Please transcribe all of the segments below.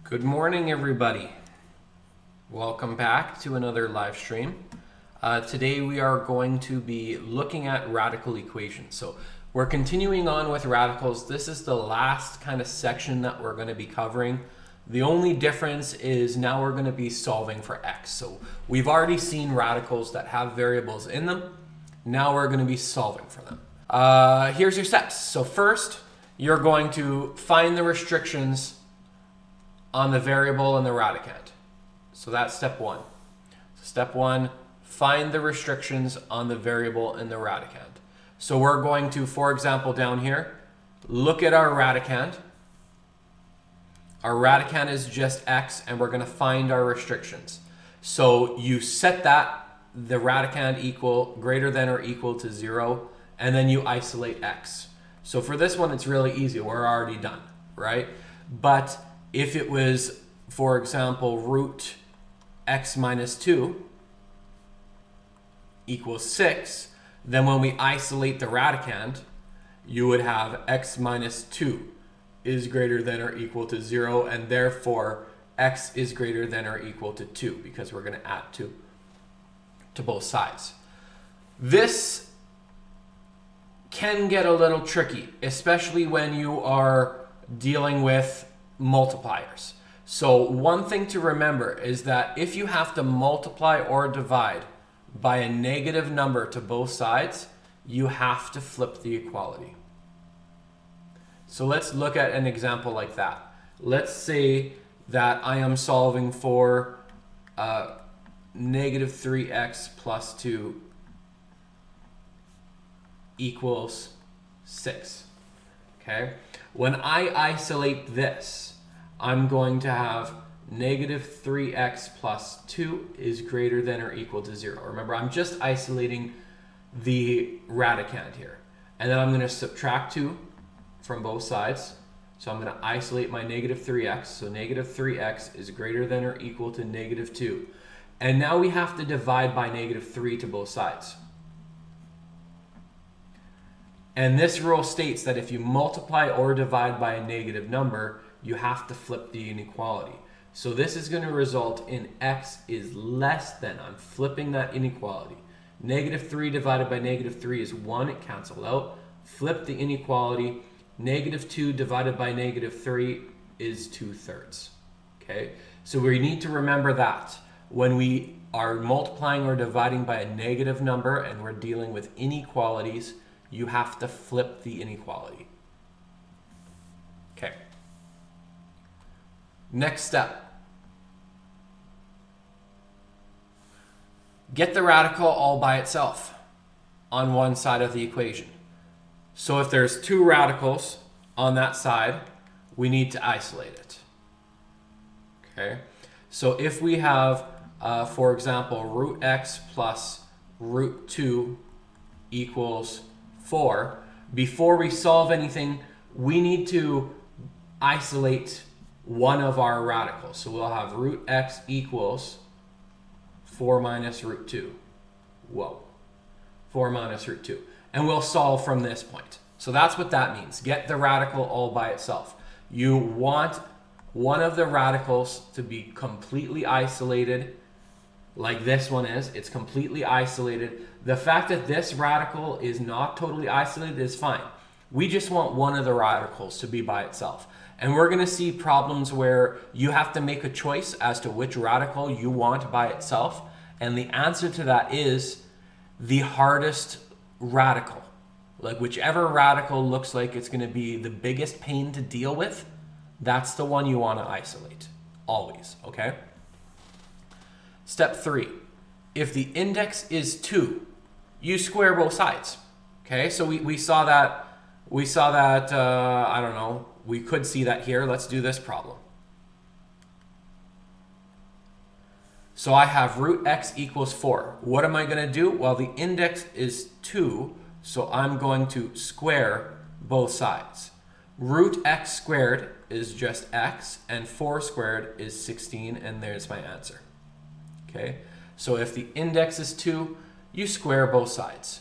Good morning, everybody. Welcome back to another live stream. Today we are going to be looking at radical equations. So we're continuing on with radicals. This is the last kind of section that we're going to be covering. The only difference is now we're going to be solving for x. So we've already seen radicals that have variables in them. Now we're going to be solving for them. Here's your steps. So first, you're going to find the restrictions on the variable and the radicand. So that's step one. So step one, find the restrictions on the variable and the radicand. So we're going to, for example, down here, look at our radicand. Our radicand is just x, and we're going to find our restrictions. So you set that, the radicand equal, greater than or equal to 0, and then you isolate x. So for this one, it's really easy. We're already done, right? But if it was, for example, root x minus 2 equals 6, then when we isolate the radicand, you would have x minus 2 is greater than or equal to 0, and therefore x is greater than or equal to 2, because we're going to add 2 to both sides. This can get a little tricky, especially when you are dealing with multipliers. So one thing to remember is that if you have to multiply or divide by a negative number to both sides, you have to flip the equality. So let's look at an example like that. Let's say that I am solving for negative 3x plus 2 equals 6. Okay? When I isolate this, I'm going to have negative 3x plus 2 is greater than or equal to 0. Remember, I'm just isolating the radicand here. And then I'm going to subtract 2 from both sides. So I'm going to isolate my negative 3x. So negative 3x is greater than or equal to negative 2. And now we have to divide by negative 3 to both sides. And this rule states that if you multiply or divide by a negative number, you have to flip the inequality. So this is going to result in x is less than, I'm flipping that inequality. Negative 3 divided by negative 3 is 1, it cancels out. Flip the inequality. Negative 2 divided by negative 3 is 2/3. Okay? So we need to remember that when we are multiplying or dividing by a negative number and we're dealing with inequalities, you have to flip the inequality. Okay. Next step. Get the radical all by itself on one side of the equation. So if there's two radicals on that side, we need to isolate it. Okay. So if we have, for example, root x plus root 2 equals 4, before we solve anything, we need to isolate one of our radicals. So we'll have root x equals 4 minus root 2. Whoa. 4 minus root 2. And we'll solve from this point. So that's what that means. Get the radical all by itself. You want one of the radicals to be completely isolated, like this one is. It's completely isolated. The fact that this radical is not totally isolated is fine. We just want one of the radicals to be by itself. And we're going to see problems where you have to make a choice as to which radical you want by itself. And the answer to that is the hardest radical. Like whichever radical looks like it's going to be the biggest pain to deal with, that's the one you want to isolate. Always, okay? Step 3. If the index is 2, you square both sides. Okay, so we saw that, I don't know, we could see that here. Let's do this problem. So I have root x equals 4. What am I going to do? Well, the index is 2, so I'm going to square both sides. Root x squared is just x, and 4 squared is 16, and there's my answer. Okay, so if the index is 2, you square both sides.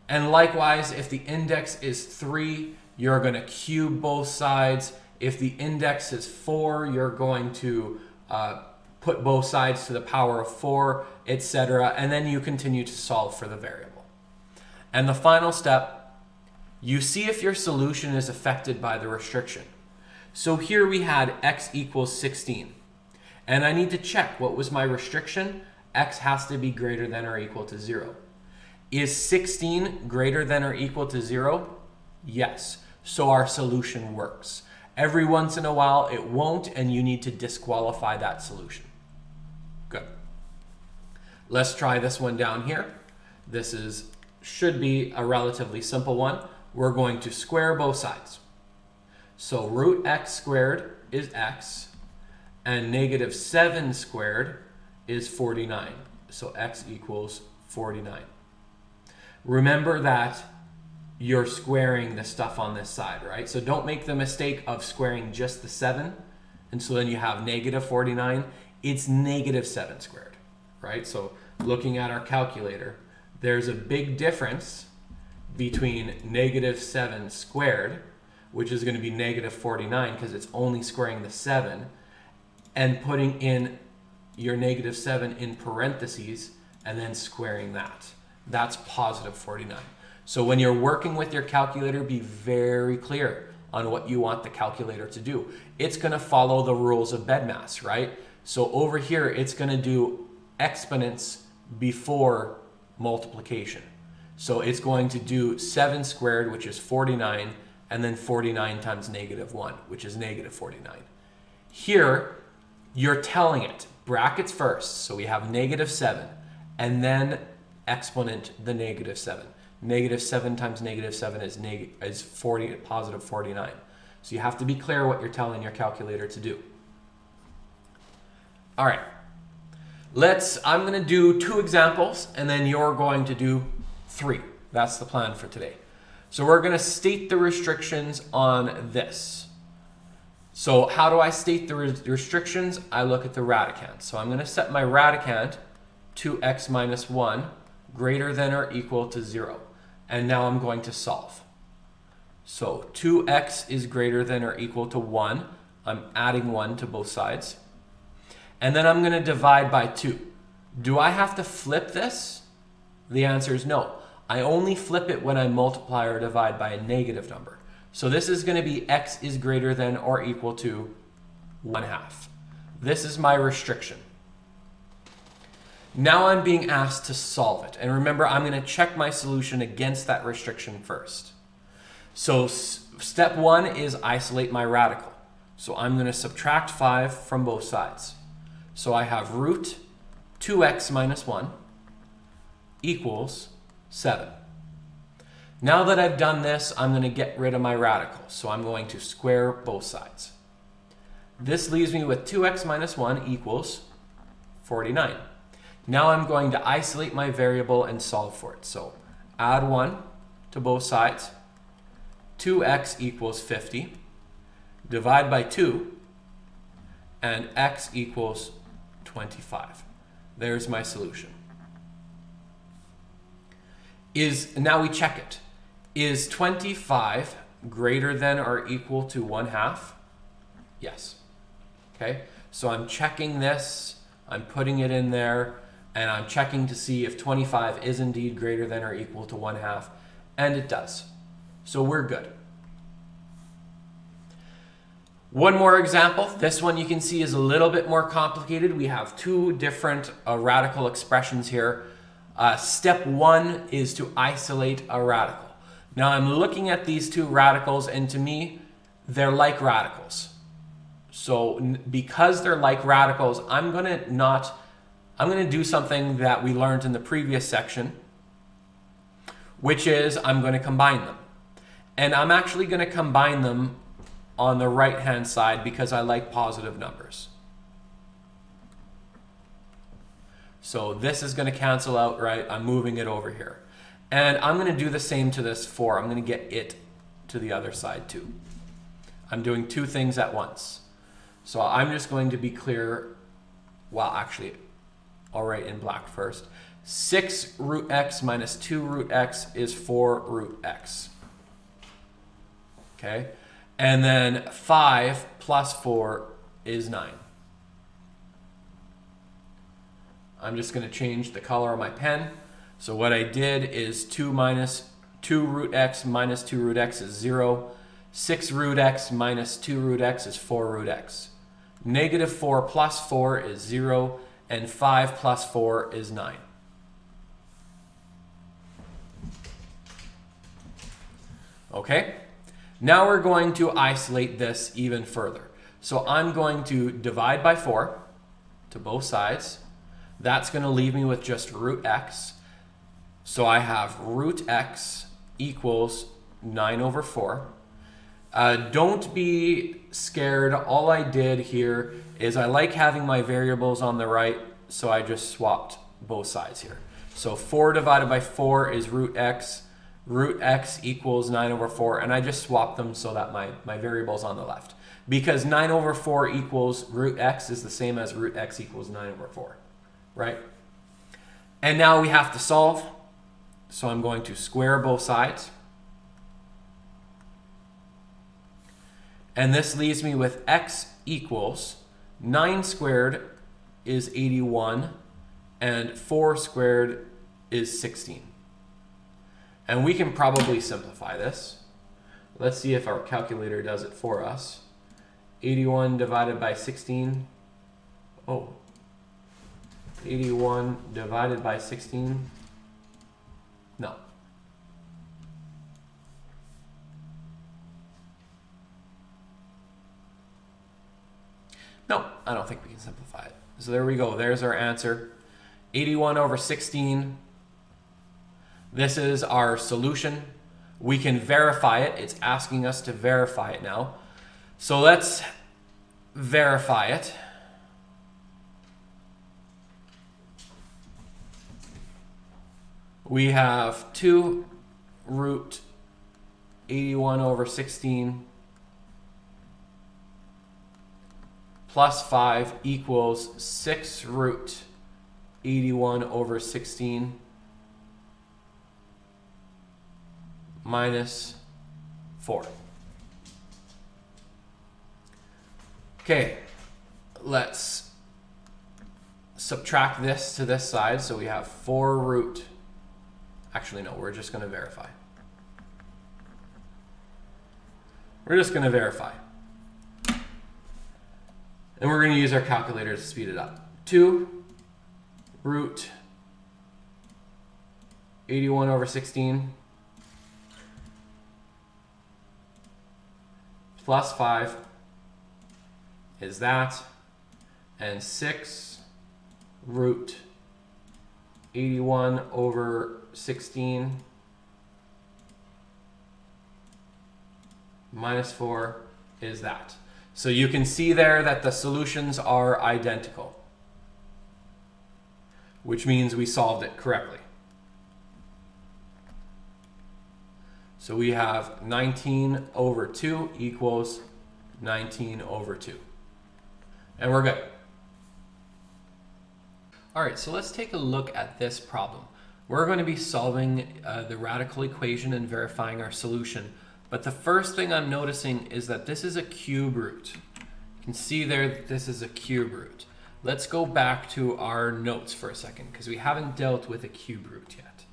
And likewise, if the index is 3, you're going to cube both sides. If the index is 4, you're going to put both sides to the power of 4, etc. And then you continue to solve for the variable. And the final step, you see if your solution is affected by the restriction. So here we had x equals 16. And I need to check what was my restriction. X has to be greater than or equal to 0. Is 16 greater than or equal to 0? Yes. So our solution works. Every once in a while it won't, and you need to disqualify that solution. Good. Let's try this one down here. This should be a relatively simple one. We're going to square both sides. So root x squared is x, and negative 7 squared is 49. So x equals 49. Remember that you're squaring the stuff on this side, right? So don't make the mistake of squaring just the 7, and so then you have negative 49. It's negative 7 squared, right? So looking at our calculator, there's a big difference between negative 7 squared, which is going to be negative 49 because it's only squaring the 7, and putting in your negative 7 in parentheses and then squaring that. That's positive 49. So when you're working with your calculator, be very clear on what you want the calculator to do. It's going to follow the rules of BEDMAS, right? So over here, it's going to do exponents before multiplication. So it's going to do 7 squared, which is 49, and then 49 times negative 1, which is negative 49. Here, you're telling it, brackets first, so we have negative 7, and then exponent the negative 7. Negative 7 times negative 7 is positive 49. So you have to be clear what you're telling your calculator to do. All right, I'm going to do 2 examples, and then you're going to do 3. That's the plan for today. So we're going to state the restrictions on this. So how do I state the restrictions? I look at the radicand. So I'm going to set my radicand to x minus 1 greater than or equal to 0. And now I'm going to solve. So 2x is greater than or equal to 1. I'm adding 1 to both sides. And then I'm going to divide by 2. Do I have to flip this? The answer is no. I only flip it when I multiply or divide by a negative number. So this is going to be x is greater than or equal to 1/2. This is my restriction. Now I'm being asked to solve it. And remember, I'm going to check my solution against that restriction first. So step 1 is isolate my radical. So I'm going to subtract 5 from both sides. So I have root 2x minus 1 equals 7. Now that I've done this, I'm going to get rid of my radical. So I'm going to square both sides. This leaves me with 2x minus 1 equals 49. Now I'm going to isolate my variable and solve for it. So add 1 to both sides. 2x equals 50. Divide by 2. And x equals 25. There's my solution. Now we check it. Is 25 greater than or equal to 1/2? Yes. Okay, so I'm checking this. I'm putting it in there. And I'm checking to see if 25 is indeed greater than or equal to 1/2, and it does. So we're good. One more example. This one you can see is a little bit more complicated. We have 2 different radical expressions here. Step 1 is to isolate a radical. Now I'm looking at these 2 radicals, and to me, they're like radicals. So because they're like radicals, I'm going to do something that we learned in the previous section, which is I'm going to combine them. And I'm actually going to combine them on the right-hand side because I like positive numbers. So this is going to cancel out, right? I'm moving it over here. And I'm going to do the same to this 4. I'm going to get it to the other side too. I'm doing 2 things at once. So I'm just going to be clear. Well, actually, I'll write in black first. 6 root x minus 2 root x is 4 root x. Okay? And then 5 plus 4 is 9. I'm just going to change the color of my pen. So what I did is 2 root x minus 2 root x is 0. 6 root x minus 2 root x is 4 root x. Negative 4 plus 4 is 0. And 5 plus 4 is 9. Okay? Now we're going to isolate this even further. So I'm going to divide by 4 to both sides. That's going to leave me with just root x. So I have root x equals 9 over 4. Don't be scared. All I did here is I like having my variables on the right, so I just swapped both sides here. So 4 divided by 4 is root x. Root x equals 9 over 4, and I just swapped them so that my variable's on the left. Because 9 over 4 equals root x is the same as root x equals 9 over 4. Right? And now we have to solve. So I'm going to square both sides. And this leaves me with x equals 9 squared is 81 and 4 squared is 16. And we can probably simplify this. Let's see if our calculator does it for us. 81 divided by 16. 81 divided by 16. No. No, I don't think we can simplify it. So there we go. There's our answer. 81 over 16. This is our solution. We can verify it. It's asking us to verify it now. So let's verify it. We have 2 root 81 over 16 plus 5 equals 6 root 81 over 16 minus 4. Okay, let's subtract this to this side. So we have 4 root. Actually, no, we're just going to verify. We're just going to verify. And we're going to use our calculator to speed it up. 2 root 81 over 16 plus 5 is that. And 6 root 81 over 16 minus 4 is that. So you can see there that the solutions are identical, which means we solved it correctly. So we have 19 over 2 equals 19 over 2. And we're good. All right, so let's take a look at this problem. We're going to be solving the radical equation and verifying our solution. But the first thing I'm noticing is that this is a cube root. You can see there that this is a cube root. Let's go back to our notes for a second because we haven't dealt with a cube root yet.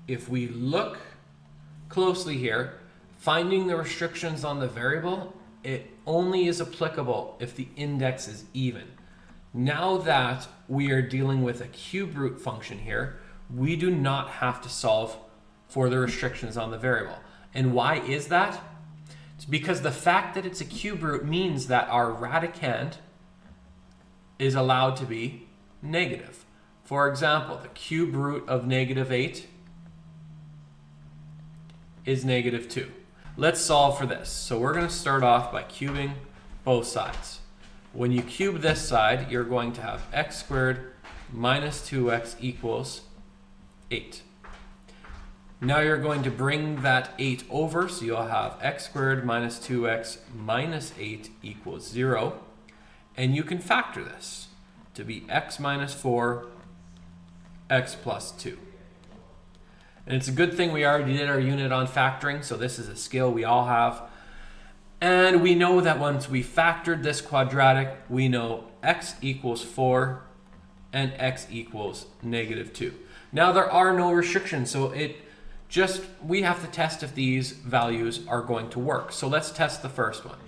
If we look closely here, finding the restrictions on the variable, it only is applicable if the index is even. Now that we are dealing with a cube root function here, we do not have to solve for the restrictions on the variable. And why is that? It's because the fact that it's a cube root means that our radicand is allowed to be negative. For example, the cube root of -8 is -2. Let's solve for this. So we're going to start off by cubing both sides. When you cube this side, you're going to have x squared minus 2x equals 8. Now you're going to bring that 8 over, so you'll have x squared minus 2x minus 8 equals 0. And you can factor this to be x minus 4, x plus 2. And it's a good thing we already did our unit on factoring, so this is a skill we all have. And we know that once we factored this quadratic, we know x equals 4 and x equals -2. Now there are no restrictions, so we have to test if these values are going to work. So let's test the first one.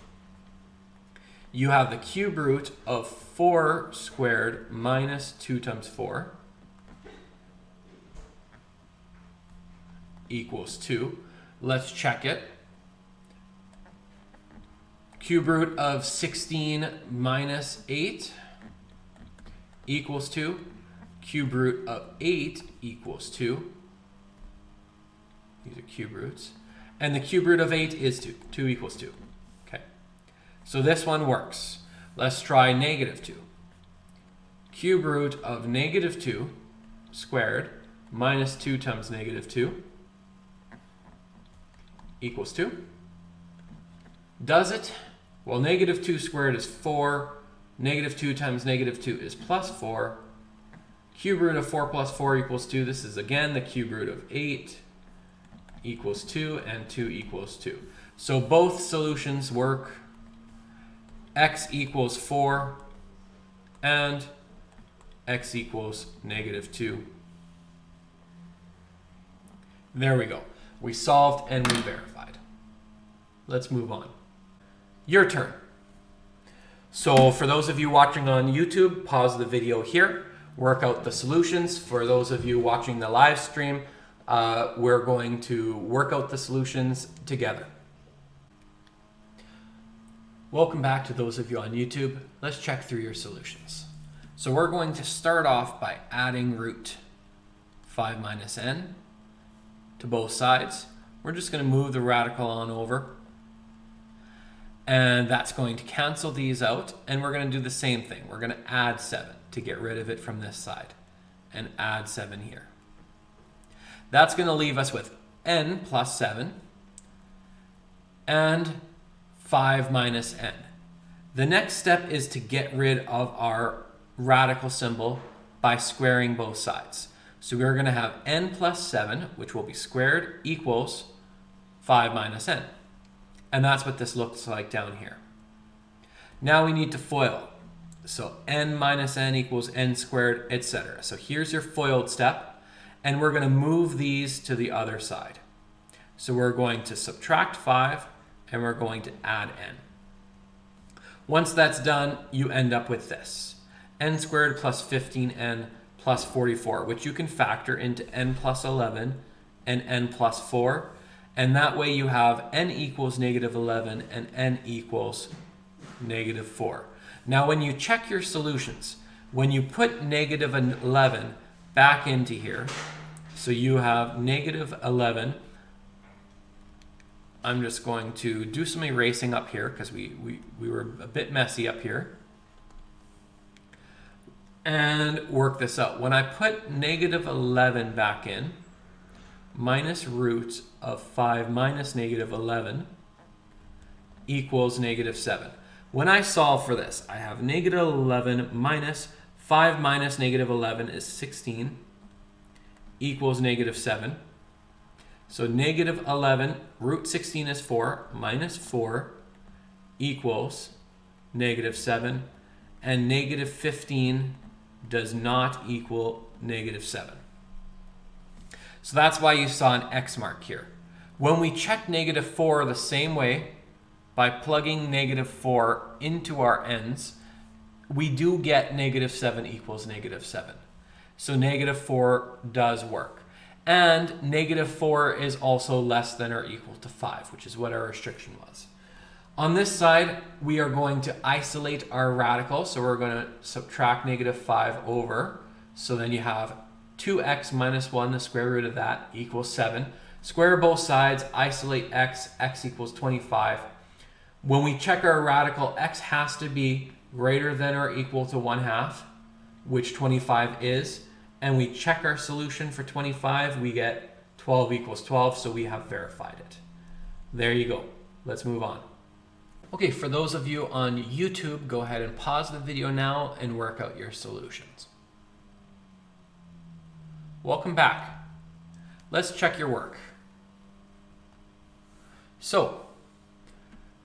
You have the cube root of 4 squared minus 2 times 4 equals 2. Let's check it. Cube root of 16 minus 8 equals 2. Cube root of 8 equals 2. These are cube roots. And the cube root of 8 is 2. 2 equals 2. Okay. So this one works. Let's try -2. Cube root of -2 squared minus 2 times -2 equals 2. Does it? Well, -2 squared is 4. -2 times -2 is plus 4. Cube root of 4 plus 4 equals 2. This is again the cube root of 8 equals 2, and 2 equals 2. So both solutions work. X equals 4 and x equals -2. There we go. We solved and we verified. Let's move on. Your turn. So for those of you watching on YouTube, pause the video here, work out the solutions. For those of you watching the live stream, we're going to work out the solutions together. Welcome back to those of you on YouTube. Let's check through your solutions. So we're going to start off by adding root 5 minus n to both sides. We're just going to move the radical on over. And that's going to cancel these out. And we're going to do the same thing. We're going to add 7 to get rid of it from this side. And add 7 here. That's going to leave us with n plus 7 and 5 minus n. The next step is to get rid of our radical symbol by squaring both sides. So we're going to have n plus 7, which will be squared, equals 5 minus n. And that's what this looks like down here. Now we need to FOIL. So n minus n equals n squared, etc. So here's your FOILed step. And we're going to move these to the other side. So we're going to subtract 5 and we're going to add n. Once that's done, you end up with this. N squared plus 15n plus 44, which you can factor into n plus 11 and n plus 4. And that way you have n equals -11 and n equals -4. Now when you check your solutions, when you put -11 back into here, so you have -11. I'm just going to do some erasing up here because we were a bit messy up here. And work this out. When I put -11 back in, minus root of 5 minus -11 equals -7. When I solve for this, I have -11 minus 5 minus -11 is 16 equals -7. So -11, root 16 is 4, minus 4 equals -7, and -15 does not equal -7. So that's why you saw an X mark here. When we check -4 the same way, by plugging -4 into our n's, we do get -7 equals -7. So -4 does work. And -4 is also less than or equal to 5, which is what our restriction was. On this side, we are going to isolate our radical. So we're going to subtract -5 over. So then you have 2x minus 1, the square root of that, equals 7. Square both sides, isolate x, x equals 25. When we check our radical, x has to be greater than or equal to 1/2, which 25 is. And we check our solution for 25, we get 12 equals 12, so we have verified it. There you go. Let's move on. Okay, for those of you on YouTube, go ahead and pause the video now and work out your solutions. Welcome back. Let's check your work. So,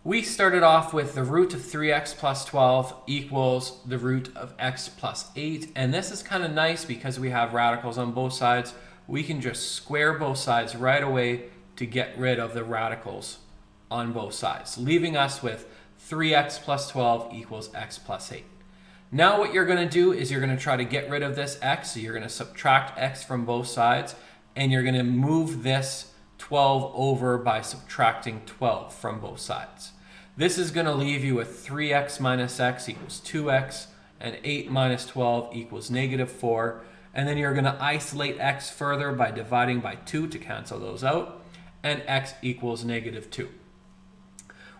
We started off with the root of 3x plus 12 equals the root of x plus 8. And this is kind of nice because we have radicals on both sides. We can just square both sides right away to get rid of the radicals on both sides, leaving us with 3x plus 12 equals x plus 8. Now what you're going to do is you're going to try to get rid of this x. So you're going to subtract x from both sides, and you're going to move this 12 over by subtracting 12 from both sides. This is going to leave you with 3x minus x equals 2x, and 8 minus 12 equals negative 4. And then you're going to isolate x further by dividing by 2 to cancel those out, and x equals negative 2.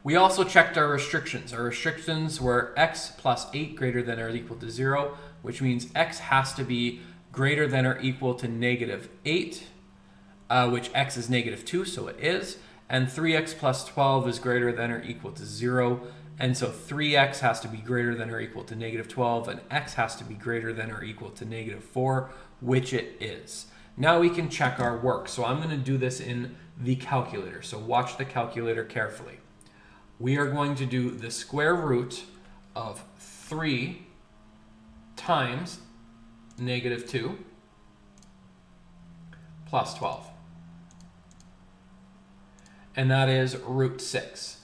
We also checked our restrictions. Our restrictions were x plus 8 greater than or equal to 0, which means x has to be greater than or equal to negative 8. Which x is negative 2, so it is. And 3x plus 12 is greater than or equal to 0. And so 3x has to be greater than or equal to negative 12, and x has to be greater than or equal to negative 4, which it is. Now we can check our work. So I'm going to do this in the calculator. So watch the calculator carefully. We are going to do the square root of 3 times negative 2 plus 12. And that is root 6.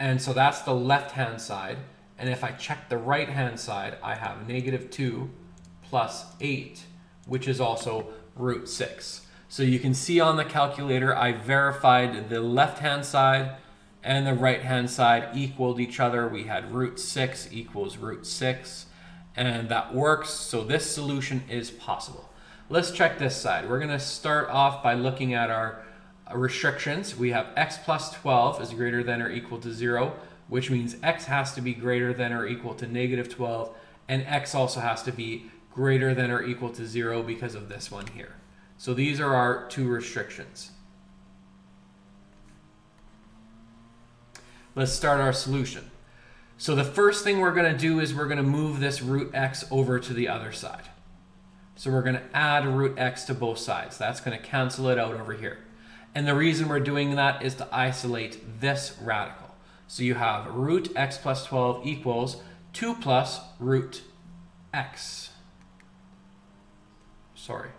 And so that's the left-hand side. And if I check the right-hand side, I have negative 2 plus 8, which is also root 6. So you can see on the calculator, I verified the left-hand side and the right-hand side equaled each other. We had root 6 equals root 6, and that works. So this solution is possible. Let's check this side. We're going to start off by looking at our restrictions. We have x plus 12 is greater than or equal to 0, which means x has to be greater than or equal to negative 12, and x also has to be greater than or equal to 0 because of this one here. So these are our two restrictions. Let's start our solution. So the first thing we're going to do is we're going to move this root x over to the other side. So we're going to add root x to both sides. That's going to cancel it out over here. And the reason we're doing that is to isolate this radical. So you have root x plus 12 equals 2 plus root x. Sorry,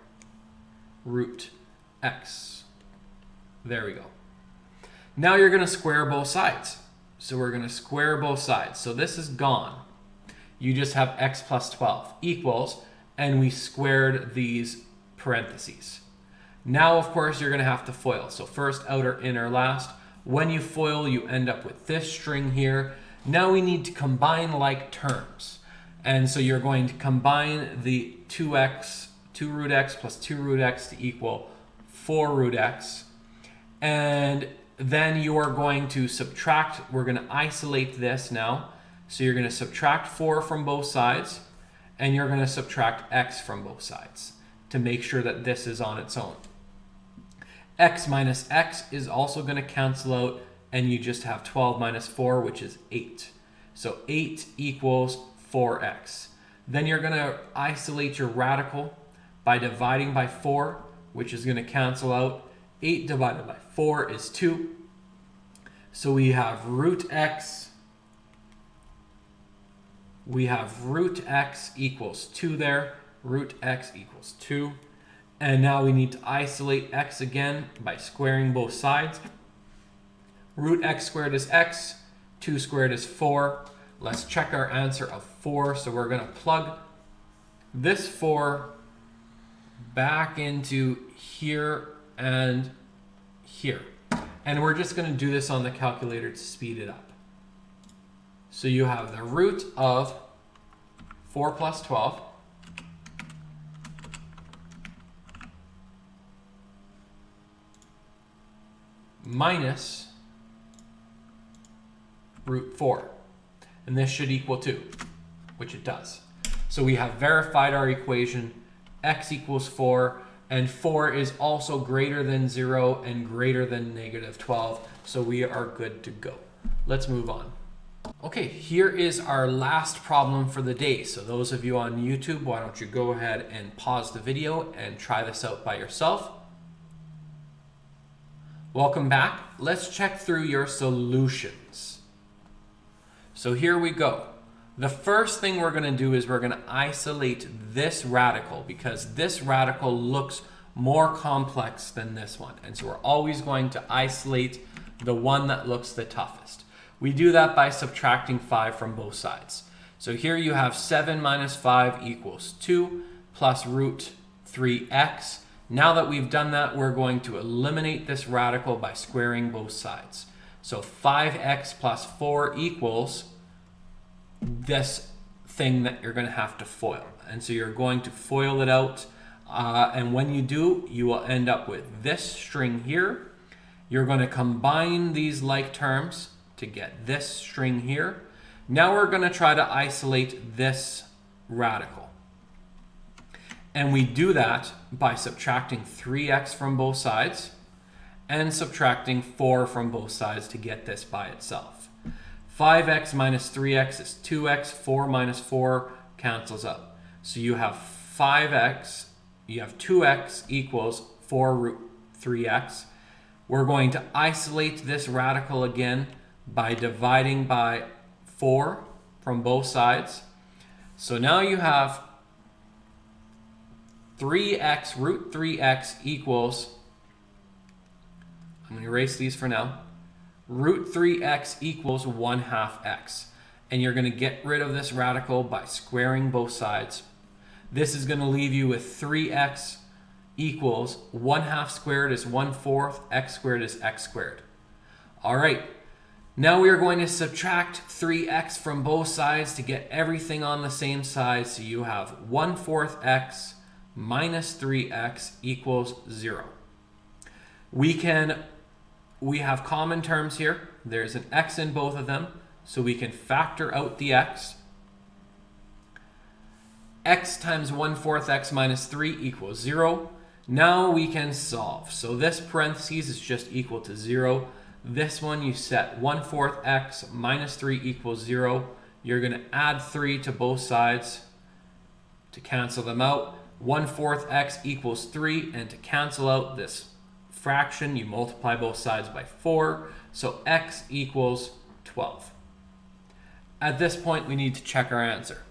root x. There we go. Now you're going to square both sides. So we're going to square both sides. So this is gone. You just have x plus 12 equals, and we squared these parentheses. Now, of course, you're going to have to FOIL. So first, outer, inner, last. When you FOIL, you end up with this string here. Now we need to combine like terms. And so you're going to combine the 2 root x plus 2 root x to equal 4 root x. And then you are going to subtract. We're going to isolate this now. So you're going to subtract 4 from both sides, and you're going to subtract x from both sides to make sure that this is on its own. X minus x is also going to cancel out, and you just have 12 minus 4, which is 8. So 8 equals 4x. Then you're going to isolate your radical by dividing by 4, which is going to cancel out. 8 divided by 4 is 2. So we have root x. We have root x equals 2 there. Root x equals 2. And now we need to isolate x again by squaring both sides. Root x squared is x. 2 squared is 4. Let's check our answer of 4. So we're going to plug this 4 back into here and here. And we're just going to do this on the calculator to speed it up. So you have the root of 4 plus 12 minus root 4. And this should equal 2, which it does. So we have verified our equation. X equals 4, and 4 is also greater than 0 and greater than negative 12. So we are good to go. Let's move on. Okay, here is our last problem for the day. So those of you on YouTube, why don't you go ahead and pause the video and try this out by yourself. Welcome back. Let's check through your solutions. So here we go. The first thing we're going to do is we're going to isolate this radical because this radical looks more complex than this one. And so we're always going to isolate the one that looks the toughest. We do that by subtracting 5 from both sides. So here you have 7 minus 5 equals 2 plus root 3x. Now that we've done that, we're going to eliminate this radical by squaring both sides. So 5x plus 4 equals this thing that you're going to have to FOIL. And so you're going to FOIL it out. And when you do, you will end up with this string here. You're going to combine these like terms to get this string here. Now we're going to try to isolate this radical. And we do that by subtracting 3x from both sides and subtracting 4 from both sides to get this by itself. 5x minus 3x is 2x, 4 minus 4 cancels out. So you have 5x, you have 2x equals 4 root 3x. We're going to isolate this radical again by dividing by 4 from both sides. So now you have 3x, root 3x equals, I'm going to erase these for now, root 3x equals 1/2 x. And you're going to get rid of this radical by squaring both sides. This is going to leave you with 3x equals 1/2 squared is 1/4, x squared is x squared. All right, now we are going to subtract 3x from both sides to get everything on the same side. So you have 1/4 x minus 3x equals 0. We have common terms here. There's an x in both of them, so we can factor out the x. X times 1/4 x minus 3 equals 0. Now we can solve. So this parentheses is just equal to 0. This one you set 1/4 x minus 3 equals 0. You're going to add 3 to both sides to cancel them out. 1/4 x equals 3, and to cancel out this fraction, you multiply both sides by 4. So x equals 12. At this point, we need to check our answer.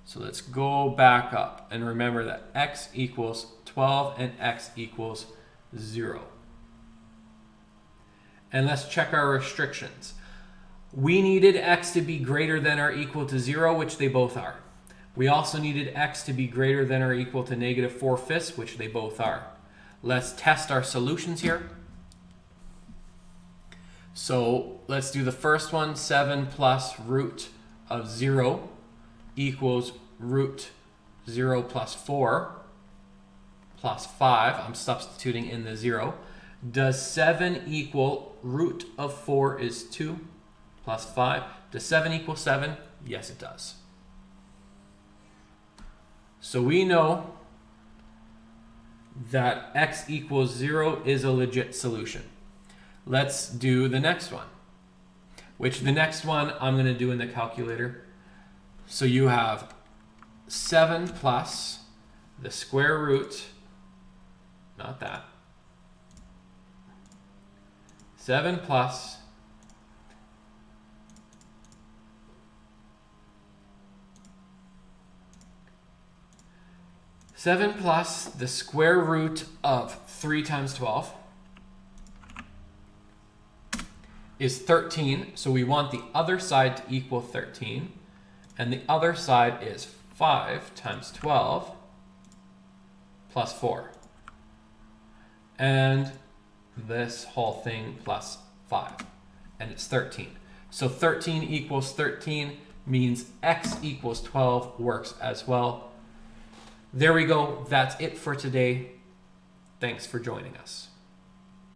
So let's go back up and remember that x equals 12 and x equals 0. And let's check our restrictions. We needed x to be greater than or equal to 0, which they both are. We also needed x to be greater than or equal to -4/5, which they both are. Let's test our solutions here. So let's do the first one. 7 plus root of 0 equals root 0 plus 4 plus 5. I'm substituting in the 0. Does 7 equal root of 4 is 2 plus 5? Does 7 equal 7? Yes, it does. So we know that x equals 0 is a legit solution. Let's do the next one, which the next one I'm going to do in the calculator. So you have 7 plus the square root, not that, 7 plus the square root of 3 times 12 is 13. So we want the other side to equal 13. And the other side is 5 times 12 plus 4. And this whole thing plus 5. And it's 13. So 13 equals 13 means x equals 12 works as well. There we go. That's it for today. Thanks for joining us.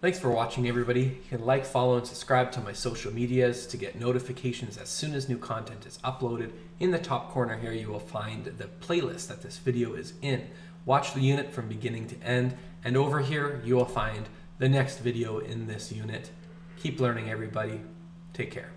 Thanks for watching, everybody. You can like, follow, and subscribe to my social medias to get notifications as soon as new content is uploaded. In the top corner here, you will find the playlist that this video is in. Watch the unit from beginning to end. And over here, you will find the next video in this unit. Keep learning, everybody. Take care.